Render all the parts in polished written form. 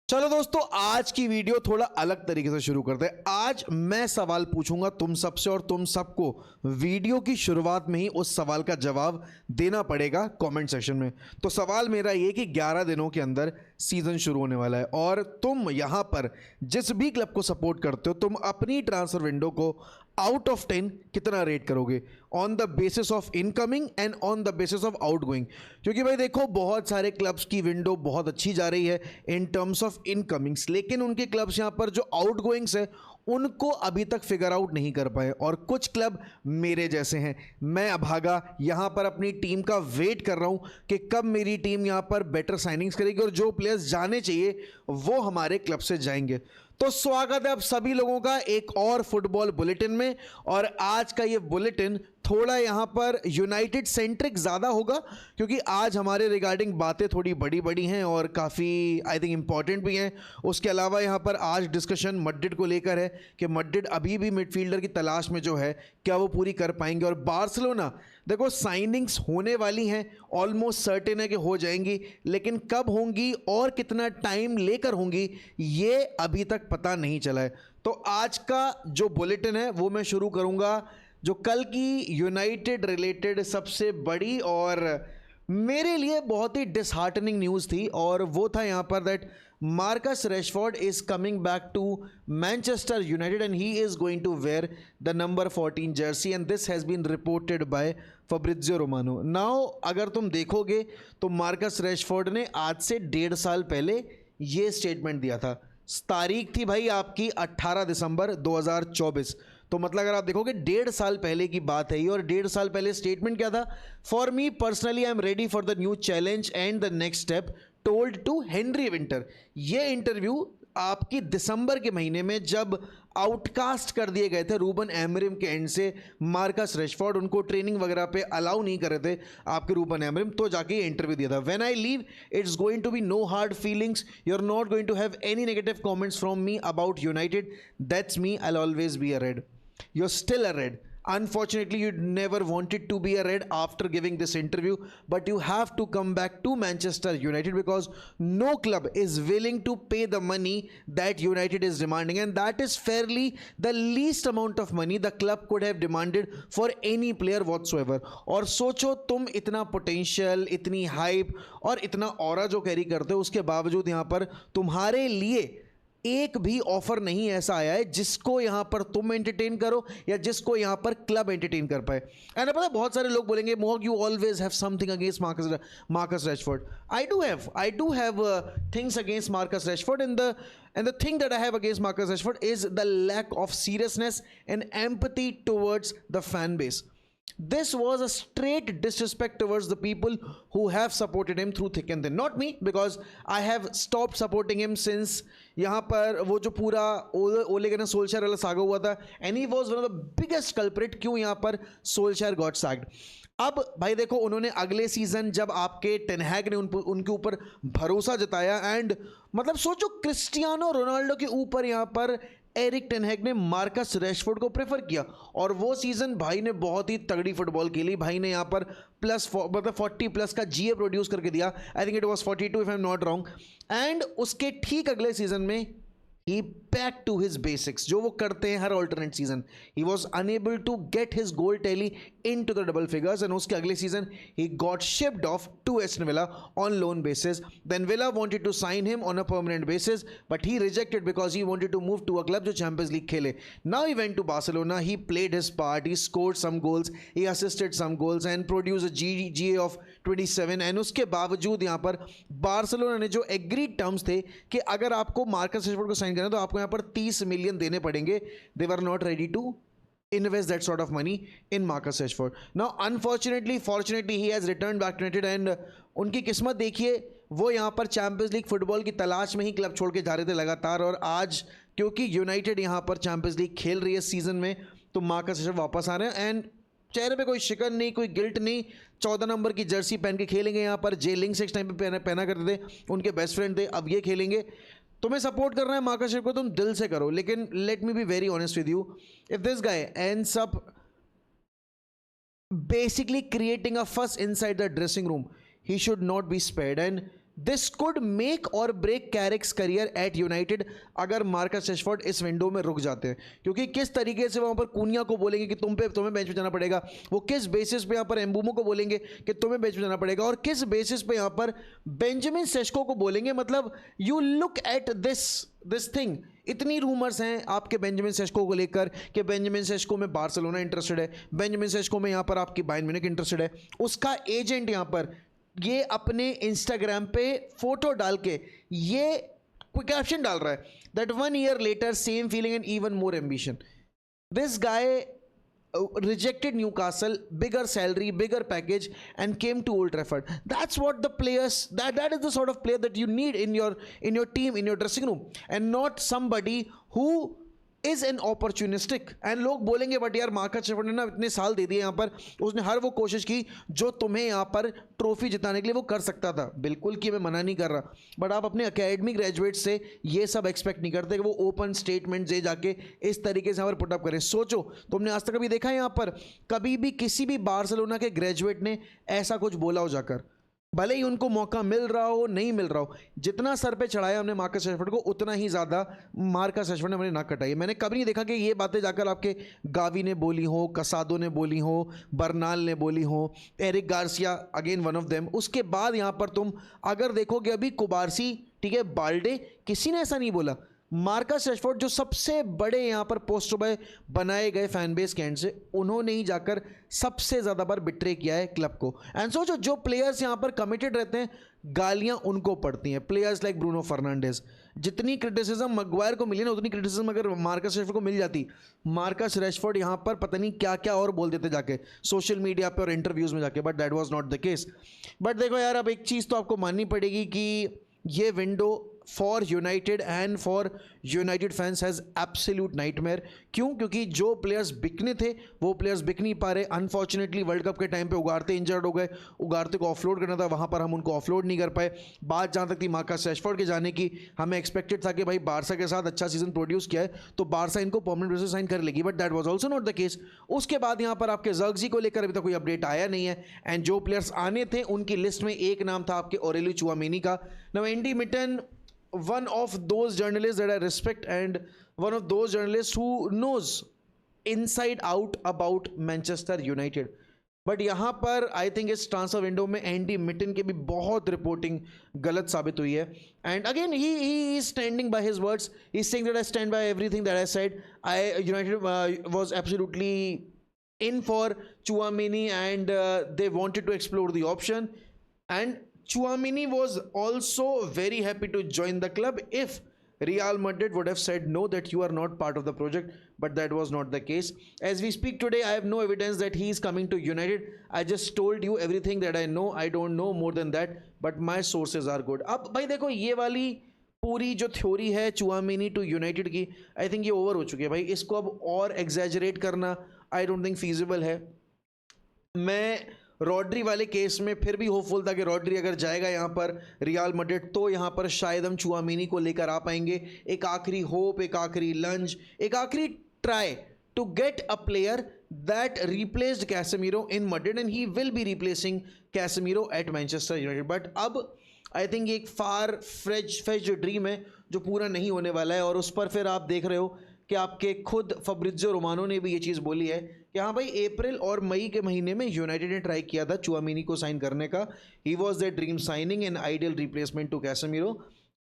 चलो दोस्तों, आज की वीडियो थोड़ा अलग तरीके से शुरू करते हैं। आज मैं सवाल पूछूंगा तुम सबसे और तुम सबको वीडियो की शुरुआत में ही उस सवाल का जवाब देना पड़ेगा कमेंट सेक्शन में। तो सवाल मेरा ये कि 11 दिनों के अंदर सीजन शुरू होने वाला है और तुम यहां पर जिस भी क्लब को सपोर्ट करते हो, तुम अपनी ट्रांसफर विंडो को आउट ऑफ 10 कितना रेट करोगे on the basis of incoming and on the basis of outgoing. क्योंकि भाई देखो, बहुत सारे क्लब्स की विंडो बहुत अच्छी जा रही है इन टर्म्स ऑफ इनकमिंग्स, लेकिन उनके क्लब्स यहां पर जो आउटगोइंग्स है उनको अभी तक फिगर आउट नहीं कर पाए। और कुछ क्लब मेरे जैसे हैं, मैं अभागा यहां पर अपनी टीम का वेट कर रहा हूं कि कब मेरी टीम यहां पर बेटर साइनिंग्स करेगी और जो प्लेयर्स जाने चाहिए वो हमारे क्लब से जाएंगे। तो स्वागत है आप सभी लोगों का एक और फुटबॉल बुलेटिन में। और आज का ये बुलेटिन थोड़ा यहां पर यूनाइटेड सेंट्रिक ज़्यादा होगा, क्योंकि आज हमारे रिगार्डिंग बातें थोड़ी बड़ी बड़ी हैं और काफ़ी आई थिंक इंपॉर्टेंट भी हैं। उसके अलावा यहां पर आज डिस्कशन मड्रिड को लेकर है कि मड्रिड अभी भी मिडफील्डर की तलाश में जो है, क्या वो पूरी कर पाएंगे। और बार्सिलोना देखो, साइनिंग्स होने वाली हैं, ऑलमोस्ट सर्टेन है कि हो जाएंगी, लेकिन कब होंगी और कितना टाइम लेकर होंगी ये अभी तक पता नहीं चला है। तो आज का जो बुलेटिन है वो मैं शुरू करूंगा जो कल की यूनाइटेड रिलेटेड सबसे बड़ी और मेरे लिए बहुत ही डिसहार्टनिंग न्यूज़ थी, और वो था यहाँ पर that Marcus Rashford is coming back to Manchester United and he is going to wear the number 14 jersey and this has been reported by Fabrizio Romano. Now अगर तुम देखोगे तो मार्कस रैशफोर्ड ने आज से 1.5 साल पहले ये स्टेटमेंट दिया था। तारीख थी भाई आपकी 18 दिसंबर 2024। तो मतलब अगर आप देखोगे 1.5 साल पहले की बात है ये, और 1.5 साल पहले स्टेटमेंट क्या था? For me personally I am ready for the new challenge and the next step told to Henry Winter. ये इंटरव्यू आपकी दिसंबर के महीने में जब आउटकास्ट कर दिए गए थे रूबन एमरिम के एंड से मार्कस रैशफोर्ड, उनको ट्रेनिंग वगैरह पे अलाउ नहीं कर रहे थे आपके रूबन एमरिम, तो जाके इंटरव्यू दिया था। When I leave it's going to be no hard feelings, you are not going to have any negative comments from me about United, that's me, I will always be a red. You're still a red. Unfortunately, you never wanted to be a red after giving this interview, but you have to come back to Manchester United because no club is willing to pay the money that United is demanding, and that is fairly the least amount of money the club could have demanded for any player whatsoever. और सोचो तुम इतना potential, इतनी hype और इतना aura जो carry करते हो, उसके बावजूद यहाँ पर तुम्हारे लिए एक भी ऑफर नहीं ऐसा आया है जिसको यहां पर तुम एंटरटेन करो या जिसको यहां पर क्लब एंटरटेन कर पाए। एंड पता है, बहुत सारे लोग बोलेंगे मोहक you always have something against Marcus Rashford. I do have things against Marcus Rashford, and the thing that I have against Marcus Rashford is the lack of seriousness and empathy towards the fan base. This was a straight disrespect towards the people who have supported him through thick and thin. Not me, because I have stopped supporting him since यहाँ पर वो जो पूरा ओले gunner सोल्शायर वाला saga हुआ था, and he was one of the biggest culprit क्यों यहाँ पर सोल्शायर got sacked। अब भाई देखो, उन्होंने अगले सीजन जब आपके टेन हैग ने उनके ऊपर भरोसा जताया, एंड मतलब सोचो क्रिस्टियानो रोनाल्डो के ऊपर यहाँ पर एरिक टेन हैग ने मार्कस रैशफोर्ड को प्रेफर किया, और वो सीजन भाई ने बहुत ही तगड़ी फुटबॉल खेली। भाई ने यहाँ पर मतलब 40 प्लस का जीए प्रोड्यूस करके दिया। आई think it was 42 if I am not wrong. And उसके ठीक अगले सीजन में he back to his basics, जो वो करते हैं हर alternate season. He was unable to get his goal tally into the double figures, and उसके अगले season he got shipped off to Aston Villa on loan basis. Then Villa wanted to sign him on a permanent basis, but he rejected because he wanted to move to a club जो Champions League खेले. Now he went to Barcelona, he played his part, he scored some goals, he assisted some goals and produced a GA of 27. and उसके बावजूद यहाँ पर Barcelona ने जो agreed terms थे कि अगर आपको मार्कस रैशफोर्ड को साइन करना तो आपको यहाँ पर 30 मिलियन देने पड़ेंगे, they were not ready to invest that sort of money in Marcus Rashford. Now fortunately he has returned back to United, and उनकी किस्मत देखिए, वो यहाँ पर चैंपियंस लीग फुटबॉल की तलाश में ही क्लब छोड़ के जा रहे थे लगातार, और आज क्योंकि यूनाइटेड यहाँ पर चैंपियंस लीग खेल रही है सीजन में, तो मार्कस रैशफोर्ड वापस आ रहे हैं, एंड चेहरे पे कोई शिकन नहीं, कोई गिल्ट नहीं। 14 नंबर की जर्सी पहन के खेलेंगे यहाँ पर। जे लिंक्स एक टाइम पे पहना करते थे, उनके बेस्ट फ्रेंड थे, अब ये खेलेंगे। तुम्हें सपोर्ट करना है मार्कस रैशफोर्ड को, तुम दिल से करो, लेकिन let me be very honest with you, if this guy ends up basically creating a fuss inside the dressing room, he should not be spared. And this could make और break कैरिक्स career at United अगर Marcus रेशफोर्ड इस window में रुक जाते हैं, क्योंकि किस तरीके से वहां पर कूनिया को बोलेंगे कि तुम्हें बेंच पे जाना पड़ेगा, वो किस बेसिस पे यहाँ पर एम्बूमो को बोलेंगे कि तुम्हें बेंच पे जाना पड़ेगा, और किस बेसिस पे यहाँ पर बेंजामिन सेस्को को बोलेंगे। मतलब you look at this thing, इतनी रूमर्स हैं आपके बेंजामिन सेस्को को लेकर कि बेंजामिन सेस्को में बार्सिलोना इंटरेस्टेड है, बेंजामिन सेस्को में यहाँ पर आपकी बायर्न म्यूनिख इंटरेस्टेड है। उसका एजेंट यहाँ पर ये अपने इंस्टाग्राम पे फोटो डाल के ये कैप्शन डाल रहा है that 1 year later same feeling and even more ambition. This guy rejected Newcastle, bigger salary, bigger package, and came to Old Trafford. That's what the players, that is the sort of player that you need in your team, in your dressing room, and not somebody who is an opportunistic. And लोग बोलेंगे but यार Marcus रेशफोर्ड ने ना इतने साल दे दिए यहाँ पर, उसने हर वो कोशिश की जो तुम्हें यहाँ पर ट्रॉफी जिताने के लिए वो कर सकता था। बिल्कुल कि मैं मना नहीं कर रहा, बट आप अपने अकेडमी ग्रेजुएट से ये सब एक्सपेक्ट नहीं करते कि वो ओपन स्टेटमेंट दे जाके इस तरीके से यहाँ पर पुटअप करें। सोचो, तुमने आज तक कभी देखा है यहाँ पर कभी भी किसी भी बार्सिलोना के ग्रेजुएट ने ऐसा कुछ बोला हो जाकर, भले ही उनको मौका मिल रहा हो नहीं मिल रहा हो, जितना सर पे चढ़ाया हमने मार्कस रेशफोर्ड को उतना ही ज़्यादा मार्कस रेशफोर्ड ने हमने ना कटाई। मैंने कभी नहीं देखा कि ये बातें जाकर आपके गावी ने बोली हो, कसादो ने बोली हो, बर्नाल ने बोली हो, Eric Garcia again one of them. उसके बाद यहाँ पर तुम अगर देखोगे अभी कुबारसी, ठीक है, बाल्डे, किसी ने ऐसा नहीं बोला। मार्कस रेशफोर्ड जो सबसे बड़े यहाँ पर पोस्ट बॉय बनाए गए फैन बेस के एंड से, उन्होंने ही जाकर सबसे ज़्यादा बार बिट्रे किया है क्लब को। एंड सोचो, जो प्लेयर्स यहाँ पर कमिटेड रहते हैं गालियाँ उनको पड़ती हैं। प्लेयर्स लाइक ब्रूनो फर्नांडिस, जितनी क्रिटिसिज्म मैग्वायर को मिली ना उतनी क्रिटिसिज्म अगर मार्कस रेशफोर्ड को मिल जाती, मार्कस रेशफोर्ड यहाँ पर पता नहीं क्या क्या और बोल देते जाके सोशल मीडिया पे और इंटरव्यूज़ में जाके, but that was not the case. But देखो यार, अब एक चीज़ तो आपको माननी पड़ेगी कि ये window for United and for United fans has absolute nightmare. क्यों? क्योंकि जो प्लेयर्स बिकने थे वो प्लेयर्स बिक नहीं पा रहे। अनफॉर्चुनेटली वर्ल्ड कप के टाइम पे उगारते इंजर्ड हो गए, उगारते को ऑफलोड करना था, वहाँ पर हम उनको ऑफलोड नहीं कर पाए। बात जहाँ तक थी मार्कस रेशफोर्ड के जाने की, हमें एक्सपेक्टेड था कि भाई बारसा के साथ अच्छा सीजन प्रोड्यूस किया है तो बारसा इनको परमानेंट बेसिस साइन कर लेगी, but that was also not the case. उसके बाद यहाँ पर आपके ज़र्गजी को लेकर अभी तक कोई अपडेट आया नहीं है, एंड जो प्लेयर्स आने थे उनकी लिस्ट में एक नाम था आपके ऑरेलियो चुआमेनी का। Now Andy mitten, one of those journalists that I respect and one of those journalists who knows inside out about Manchester United, but यहाँ पर आई थिंक इस ट्रांसफर विंडो में एंडी मिटन की भी बहुत reporting गलत साबित हुई है। And again he is standing by his words, he is saying that I stand by everything that I said. United was absolutely in for Chouameni and they wanted to explore the option, and Chouameni was also very happy to join the club if Real Madrid would have said no, that you are not part of the project, but that was not the case. As we speak today, I have no evidence that he is coming to United. I just told you everything that I know. I don't know more than that, but my sources are good. अब भाई देखो, ये वाली पूरी जो theory है Tchouameni to United की, I think ये ओवर हो चुकी है भाई। इसको अब और एग्जैजरेट करना आई डोंट थिंक फीजिबल है। मैं रॉड्री वाले केस में फिर भी होपफुल था कि रॉड्री अगर जाएगा यहाँ पर रियल मैड्रिड तो यहाँ पर शायद हम चुआमेनी को लेकर आ पाएंगे। एक आखिरी होप, एक आखिरी लंच, एक आखिरी try to get a player that replaced Casemiro in Madrid and he will be replacing Casemiro at Manchester United. But अब आई थिंक एक फार फ्रेश ड्रीम है जो पूरा नहीं होने वाला है। और उस पर फिर आप देख रहे हो कि आपके खुद फब्रिज़ियो रोमानो ने भी ये चीज़ बोली है कि हाँ भाई, अप्रैल और मई के महीने में यूनाइटेड ने ट्राई किया था चुआमेनी को साइन करने का। He was the dream signing an ideal replacement to Casemiro,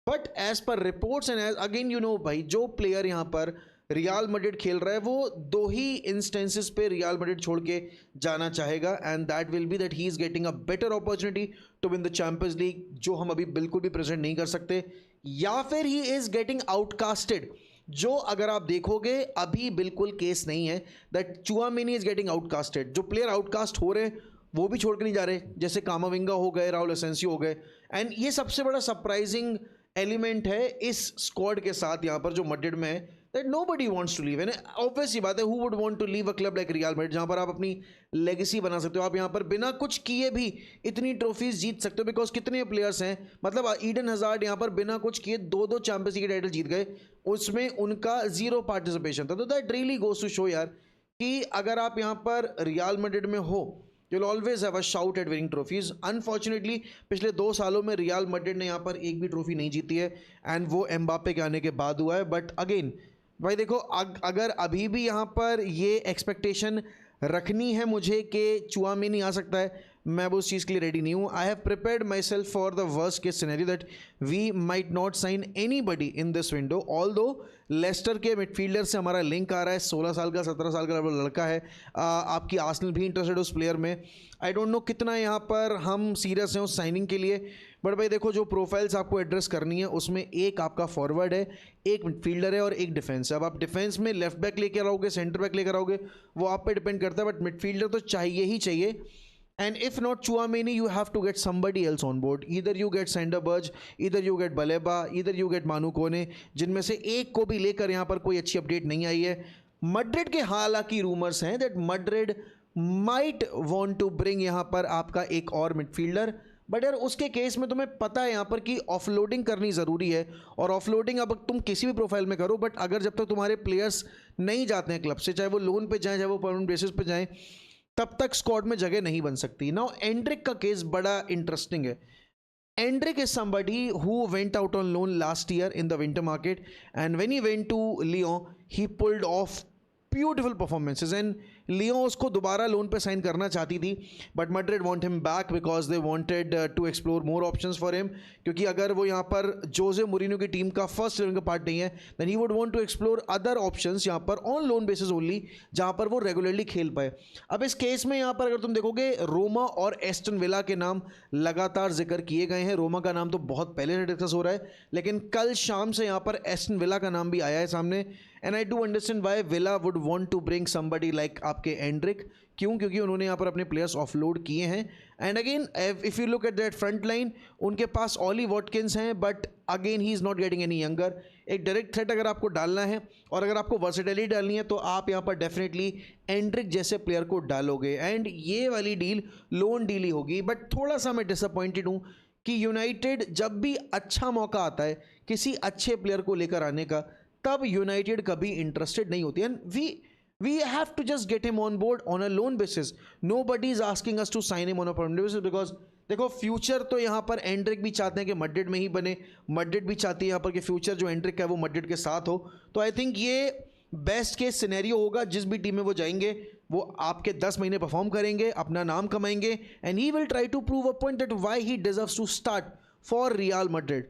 but as per reports and as again you know भाई, जो प्लेयर यहाँ पर रियल मैड्रिड खेल रहा है वो दो ही इंस्टेंसेस पे रियल मैड्रिड छोड़ के जाना चाहेगा, and that will be that he is getting a better opportunity to win the Champions League, जो हम अभी बिल्कुल भी प्रेजेंट नहीं कर सकते, या फिर ही इज़ गेटिंग आउटकास्टेड, जो अगर आप देखोगे अभी बिल्कुल केस नहीं है दैट चुआमेनी इज़ गेटिंग आउटकास्टेड। जो प्लेयर आउटकास्ट हो रहे हैं वो भी छोड़ के नहीं जा रहे, जैसे कामाविंगा हो गए, राउल एसेंसियो हो गए, एंड ये सबसे बड़ा सरप्राइजिंग एलिमेंट है इस स्क्वाड के साथ यहाँ पर जो मैड्रिड में है, that nobody wants to leave. And obvious सी बात है, who would want to leave a club like Real Madrid, जहाँ पर आप अपनी लेगेसी बना सकते हो, आप यहाँ पर बिना कुछ किए भी इतनी ट्रॉफीज जीत सकते हो, बिकॉज कितने प्लेयर्स हैं, मतलब ईडन हजार्ड यहाँ पर बिना कुछ किए दो चैंपियंस लीग के टाइटल जीत गए, उसमें उनका जीरो पार्टिसिपेशन था। तो that really goes to show यार कि अगर आप यहाँ पर रियल मैड्रिड में हो you'll always have a shout at winning trophies. Unfortunately पिछले 2 सालों में रियल मैड्रिड ने यहाँ पर एक भी ट्रॉफी नहीं जीती है एंड वो एम्बापे के आने के बाद हुआ है. बट अगेन भाई देखो, अगर अभी भी यहाँ पर ये एक्सपेक्टेशन रखनी है मुझे कि चुआमेनी आ सकता है, मैं वो उस चीज़ के लिए रेडी नहीं हूँ. I have prepared myself for the worst case scenario that we might not sign anybody in this window. Although Leicester के मिडफील्डर से हमारा लिंक आ रहा है, 16 साल का 17 साल का लड़का है. आपकी आर्सेनल भी इंटरेस्टेड उस प्लेयर में. आई डोंट नो कितना यहाँ पर हम सीरियस हैं उस साइनिंग के लिए. बट भाई देखो, जो प्रोफाइल्स आपको एड्रेस करनी है उसमें एक आपका फॉरवर्ड है, एक मिडफील्डर है और एक डिफेंस है. अब आप डिफेंस में लेफ्ट बैक लेकर आओगे, सेंटर बैक लेकर आओगे, वो आप पे डिपेंड करता है. बट मिडफील्डर तो चाहिए ही चाहिए. And if not Chouameni, you have to get somebody else on board. Either you get Sander Berge, either you get Baleba, either you get Manu Kone, जिनमें से एक को भी लेकर यहाँ पर कोई अच्छी अपडेट नहीं आई है. मैड्रिड के हालांकि रूमर्स हैं that Madrid might want to bring यहाँ पर आपका एक और मिडफील्डर. बट यार उसके केस में तुम्हें पता है यहाँ पर कि ऑफलोडिंग करनी ज़रूरी है. और ऑफलोडिंग अब तुम किसी भी प्रोफाइल में करो, बट अगर जब तक तुम्हारे प्लेयर्स नहीं जाते हैं क्लब से, चाहे वो लोन पे जाएँ चाहे वो परमानेंट बेसिस पे जाएँ, तब तक स्क्वाड में जगह नहीं बन सकती. नाउ एंड्रिक का केस बड़ा इंटरेस्टिंग है. Endrick is somebody who went out on loan last year in the winter market and when he went to Lyon he pulled off beautiful performances and Lyon उसको दोबारा loan पे sign करना चाहती थी. But Madrid want him back because they wanted to explore more options for him. क्योंकि अगर वो यहाँ पर जोजे मूरिन्यो की टीम का फर्स्ट इलेवन का पार्ट नहीं है, then he would want to explore other options यहाँ पर ऑन लोन बेसिस ओनली, जहाँ पर वो रेगुलरली खेल पाए. अब इस केस में यहाँ पर अगर तुम देखोगे, रोमा और एस्टन विला के नाम लगातार जिक्र किए गए हैं. रोमा का नाम तो बहुत पहले से डिस्कस हो रहा है, लेकिन कल शाम से यहाँ पर एस्टन विला का नाम भी आया है सामने. And I do understand why Villa would want to bring somebody like आपके एंड्रिक. क्यों? क्योंकि उन्होंने यहाँ पर अपने प्लेयर्स ऑफलोड किए हैं. And again if you look at that front line, उनके पास ऑली वॉटकिंस हैं, but again he is not getting any younger. एक डायरेक्ट थ्रेट अगर आपको डालना है और अगर आपको वर्सेटिलिटी डालनी है, तो आप यहाँ पर डेफिनेटली एंड्रिक जैसे प्लेयर को डालोगे. एंड ये वाली डील लोन डील ही होगी. बट थोड़ा सा मैं डिसअपॉइंटेड हूँ कि यूनाइटेड जब भी अच्छा मौका आता है किसी अच्छे प्लेयर को लेकर आने का, तब यूनाइटेड कभी इंटरेस्टेड नहीं होती. And we have to just get him on board on a loan basis. Nobody is asking us to sign him on a permanent basis because देखो, फ्यूचर तो यहाँ पर एंड्रिक भी चाहते हैं कि मैड्रिड में ही बने. मैड्रिड भी चाहती है यहाँ पर कि फ्यूचर जो एंड्रिक का है वो मैड्रिड के साथ हो. तो आई थिंक ये बेस्ट केस सिनेरियो होगा. जिस भी टीम में वो जाएंगे वो आपके 10 महीने परफॉर्म करेंगे, अपना नाम कमाएंगे, and he will try to prove a point that why he deserves to start for Real Madrid.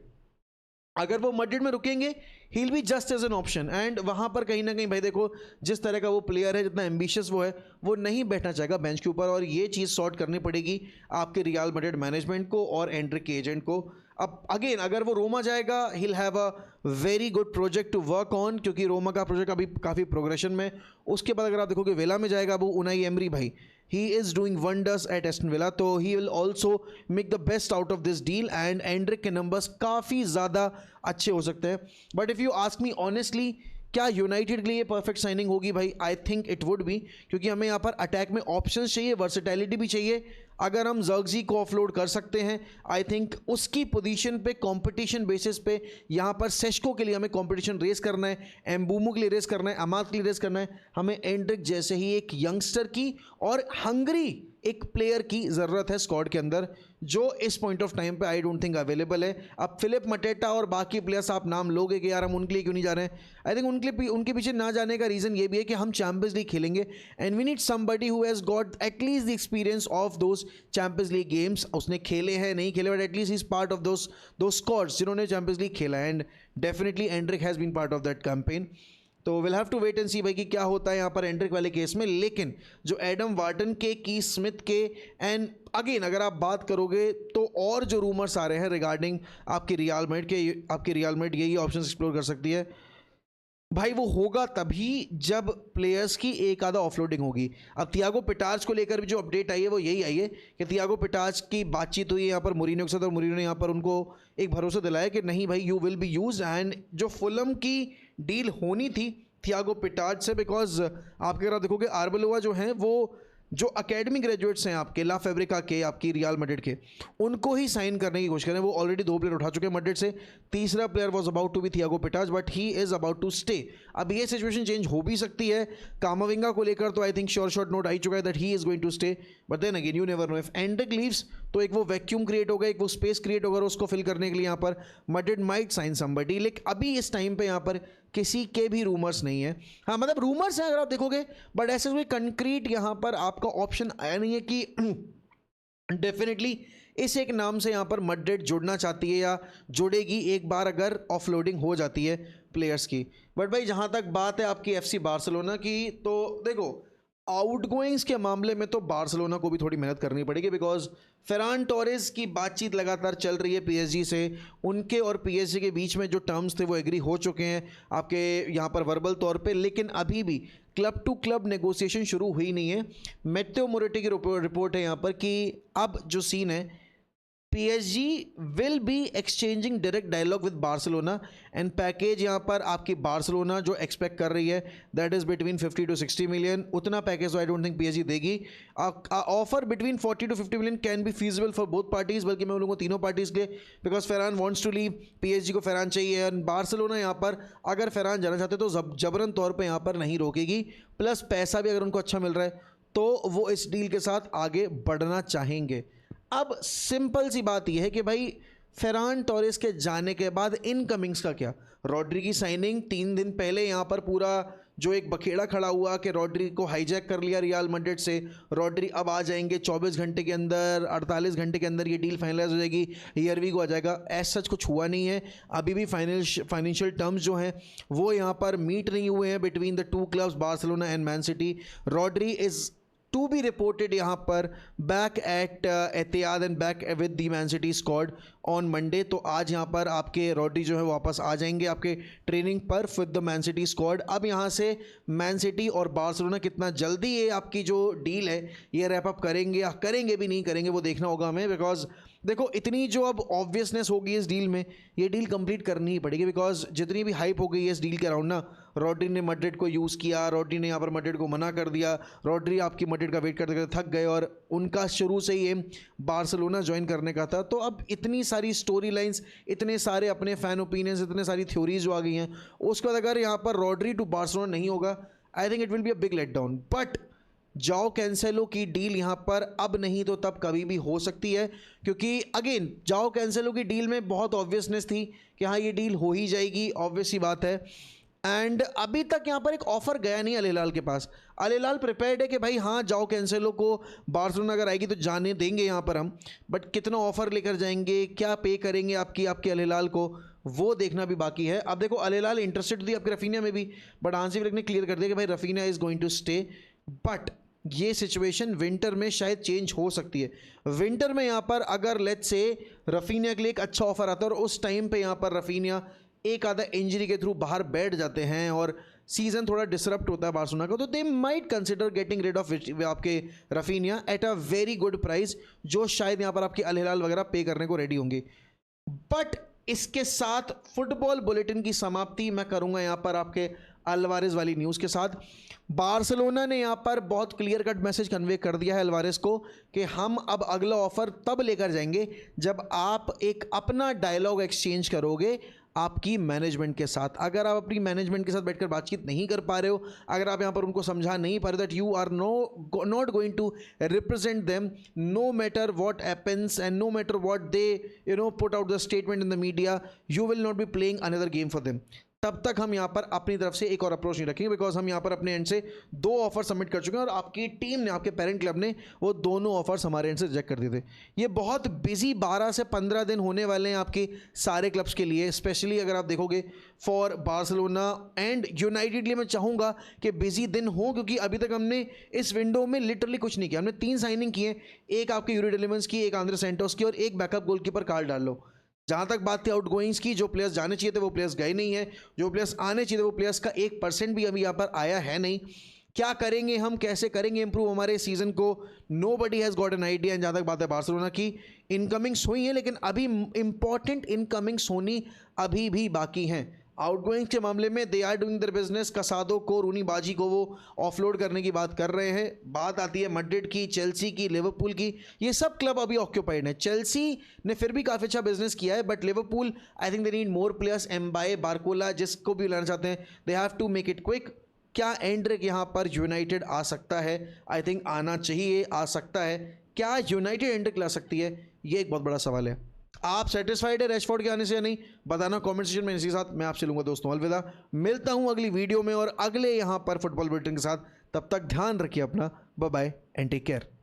अगर वो मैड्रिड में रुकेंगे, he will be just as an option. And वहाँ पर कहीं ना कहीं भाई देखो, जिस तरह का वो प्लेयर है, जितना एम्बिशियस वो है, वो नहीं बैठना चाहेगा बेंच के ऊपर. और ये चीज़ सॉर्ट करनी पड़ेगी आपके रियल मैड्रिड मैनेजमेंट को और एंड्रिक के एजेंट को. अब अगेन अगर वो रोमा जाएगा, he will have a very good project to work on, क्योंकि रोमा का प्रोजेक्ट अभी काफ़ी प्रोग्रेशन में. उसके बाद अगर आप देखोगे विला में जाएगा वो उनाई एमरी, भाई he is doing wonders at Aston Villa, तो he will also make the best out of this deal. and Anrich के नंबर्स काफ़ी ज़्यादा अच्छे हो सकते हैं. But if you ask me honestly, क्या यूनाइटेड के लिए परफेक्ट साइनिंग होगी? भाई आई थिंक इट वुड बी, क्योंकि हमें यहाँ पर अटैक में ऑप्शंस चाहिए, वर्सेटैलिटी भी चाहिए. अगर हम जर्गजी को ऑफलोड कर सकते हैं, आई थिंक उसकी पोजीशन पे कंपटीशन बेसिस पे यहाँ पर सेस्को के लिए हमें कंपटीशन रेस करना है, एम्बूमो के लिए रेस करना है, अमाद के लिए रेस करना है. हमें एंड्रिक जैसे ही एक यंगस्टर की और हंगरी एक प्लेयर की ज़रूरत है स्क्वाड के अंदर, जो इस पॉइंट ऑफ टाइम पे आई डोंट थिंक अवेलेबल है. अब फिलिप मटेटा और बाकी प्लेयर्स आप नाम लोगे कि यार हम उनके लिए क्यों नहीं जा रहे हैं. आई थिंक उनके पीछे ना जाने का रीज़न ये भी है कि हम चैंपियंस लीग खेलेंगे and we need somebody who has got at least the experience of those champions league games. उसने खेले हैं, नहीं खेले, but at least is part of those squads जिन्होंने चैंपियंस लीग खेला है. And definitely Endrick has been part of that campaign. तो will have to wait and see भाई कि क्या होता है यहाँ पर एंड्रिक वाले केस में. लेकिन जो एडम वार्टन के, की स्मिथ के, एंड अगेन अगर आप बात करोगे तो और जो रूमर्स आ रहे हैं रिगार्डिंग आपकी रियल मैड्रिड यही ऑप्शन एक्सप्लोर कर सकती है. भाई वो होगा तभी जब प्लेयर्स की एक आधा ऑफलोडिंग होगी. अब थियागो पिटार्ज को लेकर भी जो अपडेट आई है वो यही आई है कि थियागो पिटार्ज की बातचीत हुई है यहाँ पर मुरीनो के साथ, और मुरीनो ने यहाँ पर उनको एक भरोसा दिलाया कि नहीं भाई you will be use. And जो फुलम की डील होनी थी थियागो पिटार्ज से, बिकॉज आपके अगर देखोगे आर्बेलोआ जो हैं वो जो अकेडमी ग्रेजुएट्स हैं आपके ला फेब्रिका के, आपकी रियल मैड्रिड के, उनको ही साइन करने की कोशिश करें। वो ऑलरेडी 2 प्लेयर उठा चुके हैं मैड्रिड से। तीसरा player was about to be Thiago Pitarch, but he is about to stay. अब ये सिचुएशन चेंज हो भी सकती है। कामाविंगा को लेकर तो I think sure shot note आ ही चुका है that he is going to stay, but then again you never know, if Endrick leaves तो एक वो वैक्यूम क्रिएट होगा, एक वो स्पेस क्रिएट होगा उसको फिल करने के लिए यहाँ पर मैड्रिड माइट साइन समबडी। लेकिन अभी इस टाइम पे यहाँ पर किसी के भी रूमर्स नहीं है। हाँ मतलब रूमर्स हैं अगर आप देखोगे, बट ऐसे कोई कंक्रीट यहाँ पर आपका ऑप्शन आया नहीं है कि डेफिनेटली इस एक नाम से यहाँ पर मैड्रिड जुड़ना चाहती है या जुड़ेगी एक बार अगर ऑफलोडिंग हो जाती है प्लेयर्स की। बट भाई जहाँ तक बात है आपकी एफसी बार्सिलोना की, तो देखो आउटगोइंग्स के मामले में तो बार्सिलोना को भी थोड़ी मेहनत करनी पड़ेगी, बिकॉज फेरान टोरेस की बातचीत लगातार चल रही है पीएसजी से। उनके और पीएसजी के बीच में जो टर्म्स थे वो एग्री हो चुके हैं आपके यहाँ पर वर्बल तौर पे, लेकिन अभी भी क्लब टू क्लब नेगोशिएशन शुरू हुई नहीं है। मैथ्यू मोरेटी की रिपोर्ट है यहाँ पर कि अब जो सीन है, PSG will be exchanging direct dialogue with Barcelona and package यहाँ पर आपकी बार्सिलोना जो एक्सपेक्ट कर रही है that is between 50 to 60 million. उतना package I don't think PSG देगी। Offer between 40 to 50 million can be feasible for both parties, बल्कि मैं बोलूँगा तीनों पार्टीज के लिए, because Ferran wants to leave, PSG को फेरान चाहिए एंड बार्सिलोना यहाँ पर अगर फेरान जाना चाहते तो जबरन तौर पर यहाँ पर नहीं रोकेगी। प्लस पैसा भी अगर उनको अच्छा मिल रहा है तो वो इस डील के साथ आगे बढ़ना चाहेंगे। अब सिंपल सी बात यह है कि भाई फेरान टोरेस के जाने के बाद इनकमिंग्स का क्या। रॉड्री की साइनिंग 3 दिन पहले यहाँ पर पूरा जो एक बखेड़ा खड़ा हुआ कि रॉड्री को हाईजैक कर लिया रियल मैड्रिड से, रॉड्री अब आ जाएंगे 24 घंटे के अंदर, 48 घंटे के अंदर ये डील फाइनलाइज हो जाएगी, ईयरवी को आ जाएगा। ऐसा सच कुछ हुआ नहीं है। अभी भी फाइनेंशियल टर्म्स जो हैं वो यहाँ पर मीट नहीं हुए हैं between the two clubs Barcelona and Man City. Rodri is to be reported यहाँ पर back at Etihad and back with the Man City squad on Monday. तो आज यहाँ पर आपके रॉड्री जो है वापस आ जाएंगे आपके ट्रेनिंग पर with the man City squad. अब यहाँ से मैन सिटी और बार्सिलोना कितना जल्दी ये आपकी जो डील है ये रैप अप करेंगे या करेंगे भी नहीं करेंगे वो देखना होगा हमें, बिकॉज देखो इतनी जो अब ऑब्वियसनेस होगी इस डील में, ये डील कंप्लीट करनी ही पड़ेगी। बिकॉज जितनी भी हाइप हो गई है इस डील के अराउंड ना, रॉड्री ने मैड्रिड को यूज़ किया, रॉड्री ने यहाँ पर मैड्रिड को मना कर दिया, रॉड्री आपकी मैड्रिड का वेट करते करते थक गए और उनका शुरू से ही एम बार्सिलोना ज्वाइन करने का था। तो अब इतनी सारी स्टोरी लाइन्स, इतने सारे अपने फ़ैन ओपिनियंस, इतने सारी थ्योरीज जो आ गई हैं, उसके बाद अगर यहाँ पर रॉड्री टू बार्सिलोना नहीं होगा, I think it will be a big let down. But João Cancelo की डील यहाँ पर अब नहीं तो तब कभी भी हो सकती है, क्योंकि अगेन जाओ कैंसेलो की डील में बहुत ऑब्वियसनेस थी कि हाँ ये डील हो ही जाएगी, ऑब्वियस सी बात है। एंड अभी तक यहाँ पर एक ऑफर गया नहीं अल हिलाल के पास। अल हिलाल प्रिपेयर्ड है कि भाई हाँ जाओ कैंसेलो को बार्सिलोना अगर आएगी तो जाने देंगे यहाँ पर हम, बट कितना ऑफर लेकर जाएंगे, क्या पे करेंगे आपके अल हिलाल को, वो देखना भी बाकी है। अब देखो अल हिलाल इंटरेस्टेड थी आपके रफीनिया में भी, बट हांसी फ्लिक ने क्लियर कर दिया कि भाई Raphinha is going to stay. But ये सिचुएशन विंटर में शायद चेंज हो सकती है। विंटर में यहाँ पर अगर लेट्स से रफीनिया के लिए एक अच्छा ऑफर आता है और उस टाइम पे यहाँ पर रफीनिया एक आधा इंजरी के थ्रू बाहर बैठ जाते हैं और सीज़न थोड़ा डिसरप्ट होता है बार्सिलोना का, तो they might consider getting rid of आपके Raphinha at a very good price, जो शायद यहाँ पर आपके अल हिलाल वगैरह पे करने को रेडी होंगे। बट इसके साथ फुटबॉल बुलेटिन की समाप्ति मैं करूँगा यहाँ पर आपके अल्वारेज वाली न्यूज़ के साथ। बार्सिलोना ने यहाँ पर बहुत क्लियर कट मैसेज कन्वे कर दिया है अल्वारेज को कि हम अब अगला ऑफर तब लेकर जाएंगे जब आप एक अपना डायलॉग एक्सचेंज करोगे आपकी मैनेजमेंट के साथ। अगर आप अपनी मैनेजमेंट के साथ बैठकर बातचीत नहीं कर पा रहे हो, अगर आप यहाँ पर उनको समझा नहीं पा रहे that you are not going to represent them no matter what happens and no matter what they put out the statement in the media, you will not be playing another game for them, तब तक हम यहाँ पर अपनी तरफ से एक और अप्रोच नहीं रखेंगे। बिकॉज हम यहाँ पर अपने एंड से 2 ऑफर सबमिट कर चुके हैं और आपकी टीम ने, आपके पेरेंट क्लब ने वो दोनों ऑफर्स हमारे एंड से रिजेक्ट कर दिए थे। ये बहुत बिजी 12 से 15 दिन होने वाले हैं आपके सारे क्लब्स के लिए, स्पेशली अगर आप देखोगे फॉर बार्सिलोना एंड यूनाइटेड लिए मैं चाहूँगा कि बिजी दिन हो, क्योंकि अभी तक हमने इस विंडो में लिटरली कुछ नहीं किया। हमने 3 साइनिंग किए, एक आपके यूरी डेलिमेंस की, एक आंद्रे सेंटोस की और एक बैकअप गोलकीपर कार्ल डालो। जहाँ तक बात थी आउटगोइंग्स की, जो प्लेयर्स जाने चाहिए थे वो प्लेयर्स गए नहीं हैं, जो प्लेयर्स आने चाहिए थे वो प्लेयर्स का 1% भी अभी यहाँ पर आया है नहीं। क्या करेंगे हम, कैसे करेंगे इंप्रूव हमारे सीज़न को, nobody has got an idea. जहाँ तक बात है बार्सिलोना की, इनकमिंग्स हुई हैं लेकिन अभी इंपॉर्टेंट इनकमिंग्स होनी अभी भी बाकी हैं। आउटगोइंग के मामले में they are doing their business. Casado को, रूनी बाजी को वो ऑफलोड करने की बात कर रहे हैं। बात आती है मैड्रिड की, चेल्सी की, लिवरपूल की। ये सब क्लब अभी ऑक्यूपाइड है। चेल्सी ने फिर भी काफ़ी अच्छा बिजनेस किया है, but Liverpool I think they need more players. Mbaye, Barcola, जिसको भी लाना चाहते हैं, they have to make it quick. क्या एंड्रिक यहाँ पर यूनाइटेड आ सकता है? आई थिंक आना चाहिए, आ सकता है। क्या यूनाइटेड एंड्रिक ला सकती है? ये एक बहुत बड़ा सवाल है। आप सेटिस्फाइड है रैशफोर्ड के आने से या नहीं, बताना कमेंट सेक्शन में। इसी साथ मैं आपसे लूंगा दोस्तों अलविदा। मिलता हूं अगली वीडियो में और अगले यहां पर फुटबॉल बुलेटिन के साथ। तब तक ध्यान रखिए अपना। Bye bye and take care.